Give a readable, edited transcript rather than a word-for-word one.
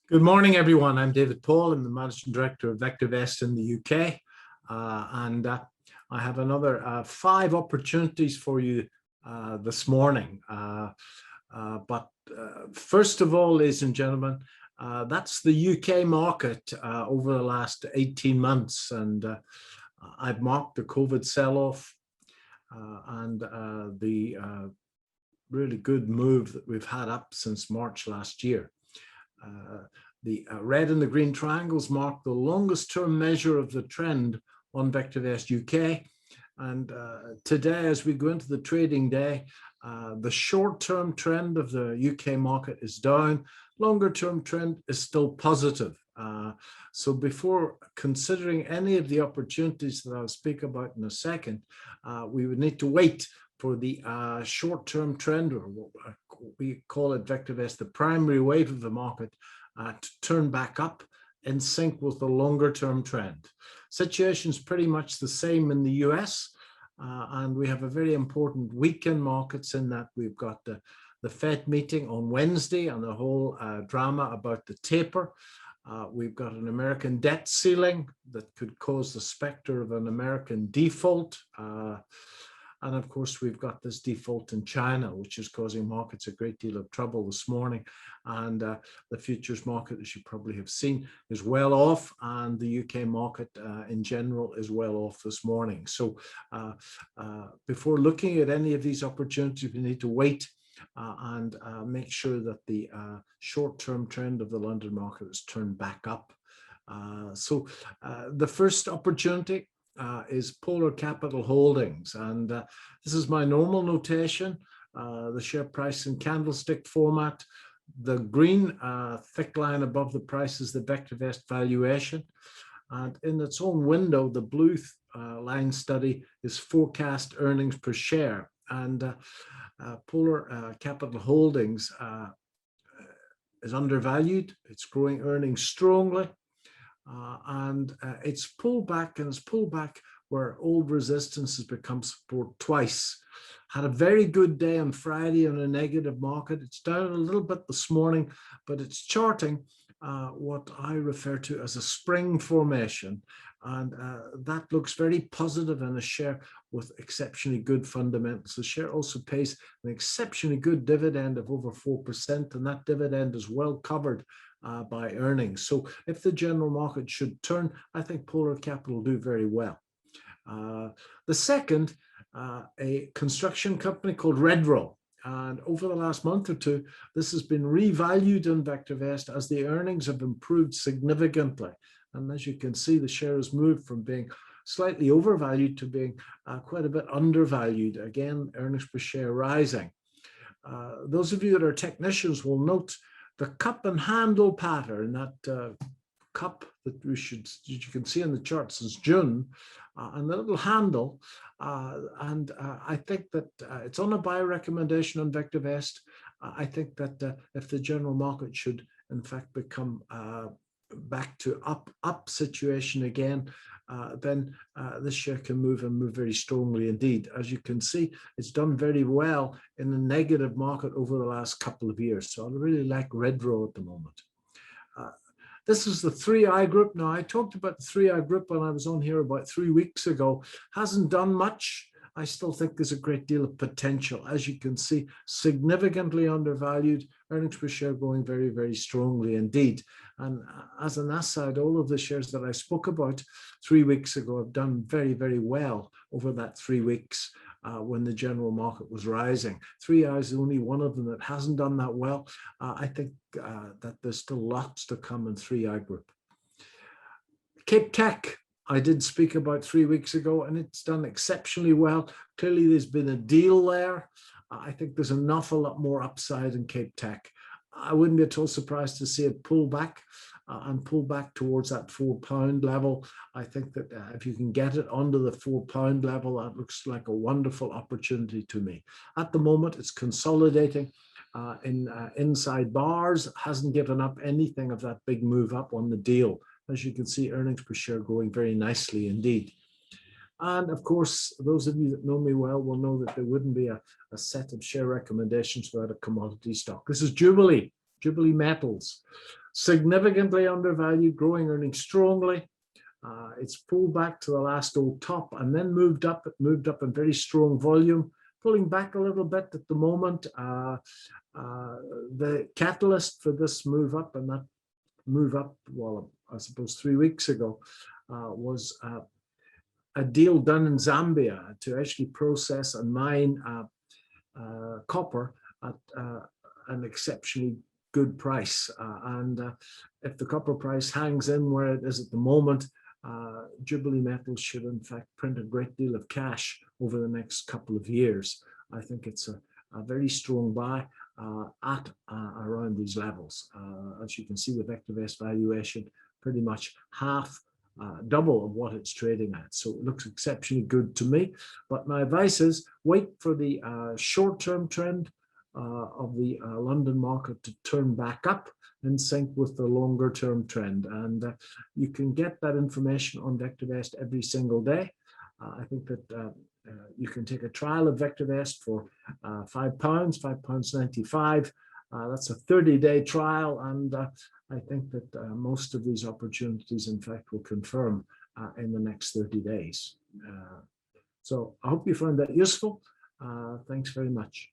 Good morning, everyone. I'm David Paul. I'm the Managing Director of VectorVest in the UK. I have another 5 opportunities for you this morning. First of all, ladies and gentlemen, that's the UK market over the last 18 months. And I've marked the COVID sell-off and the really good move that we've had up since March last year. The red and the green triangles mark the longest term measure of the trend on VectorVest UK. And today, as we go into the trading day, the short-term trend of the UK market is down. Longer-term trend is still positive. So before considering any of the opportunities that I'll speak about in a second, we would need to wait for the short-term trend, or what we call at VectorVest, the primary wave of the market, to turn back up in sync with the longer-term trend. Situation's pretty much the same in the US, and we have a very important week in markets in that we've got the Fed meeting on Wednesday and the whole drama about the taper. We've got an American debt ceiling that could cause the specter of an American default. And of course, we've got this default in China, which is causing markets a great deal of trouble this morning. And the futures market, as you probably have seen, is well off, and the UK market in general is well off this morning. So before looking at any of these opportunities, we need to wait and make sure that the short-term trend of the London market is turned back up. The first opportunity is Poplar Capital Holdings, and this is my normal notation. The share price in candlestick format. The green thick line above the price is the VectorVest valuation, and in its own window, the blue line study is forecast earnings per share. And Poplar Capital Holdings is undervalued. It's growing earnings strongly. And it's pulled back, and it's pulled back where old resistance has become support twice. Had a very good day on Friday on a negative market. It's down a little bit this morning, but it's charting what I refer to as a spring formation. And that looks very positive in a share with exceptionally good fundamentals. The share also pays an exceptionally good dividend of over 4%, and that dividend is well covered by earnings. So if the general market should turn, I think Poplar Capital will do very well. The second, a construction company called Redrow. And over the last month or two, this has been revalued in VectorVest as the earnings have improved significantly. And as you can see, the share has moved from being slightly overvalued to being quite a bit undervalued. Again, earnings per share rising. Those of you that are technicians will note the cup and handle pattern, that cup that you can see in the chart since June, and the little handle. I think that it's on a buy recommendation on VectorVest. I think that if the general market should, in fact, become back to up situation again, then this share can move and move very strongly indeed. As you can see, it's done very well in a negative market over the last couple of years. So I really like Redrow at the moment. This is the 3i group. Now, I talked about the 3i group when I was on here about 3 weeks ago. Hasn't done much. I still think there's a great deal of potential. As you can see, significantly undervalued, earnings per share going very, very strongly indeed. And as an aside, all of the shares that I spoke about 3 weeks ago have done very, very well over that 3 weeks when the general market was rising. 3i is the only one of them that hasn't done that well. I think that there's still lots to come in 3i group. Cape Tech, I did speak about 3 weeks ago, and it's done exceptionally well. Clearly, there's been a deal there. I think there's an awful lot more upside in Cape Tech. I wouldn't be at all surprised to see it pull back and pull back towards that £4 level. I think that if you can get it under the £4 level, that looks like a wonderful opportunity to me. At the moment, it's consolidating in inside bars, hasn't given up anything of that big move up on the deal. As you can see, earnings per share growing very nicely indeed. And of course, those of you that know me well will know that there wouldn't be a set of share recommendations without a commodity stock. This is Jubilee Metals. significantly undervalued, growing earnings strongly. It's pulled back to the last old top and then moved up. It moved up in very strong volume, pulling back a little bit at the moment. The catalyst for this move up, and that move up, well, I suppose 3 weeks ago, was a deal done in Zambia to actually process and mine copper at an exceptionally good price. And if the copper price hangs in where it is at the moment, Jubilee Metals should in fact print a great deal of cash over the next couple of years. I think it's a very strong buy at around these levels. As you can see, the Vectorvest valuation pretty much half, double of what it's trading at. So it looks exceptionally good to me. But my advice is wait for the short-term trend of the London market to turn back up in sync with the longer term trend. And you can get that information on Vectorvest every single day. I think that you can take a trial of Vectorvest for £5, £5.95. That's a 30-day trial, and I think that most of these opportunities, in fact, will confirm in the next 30 days. So I hope you found that useful. Thanks very much.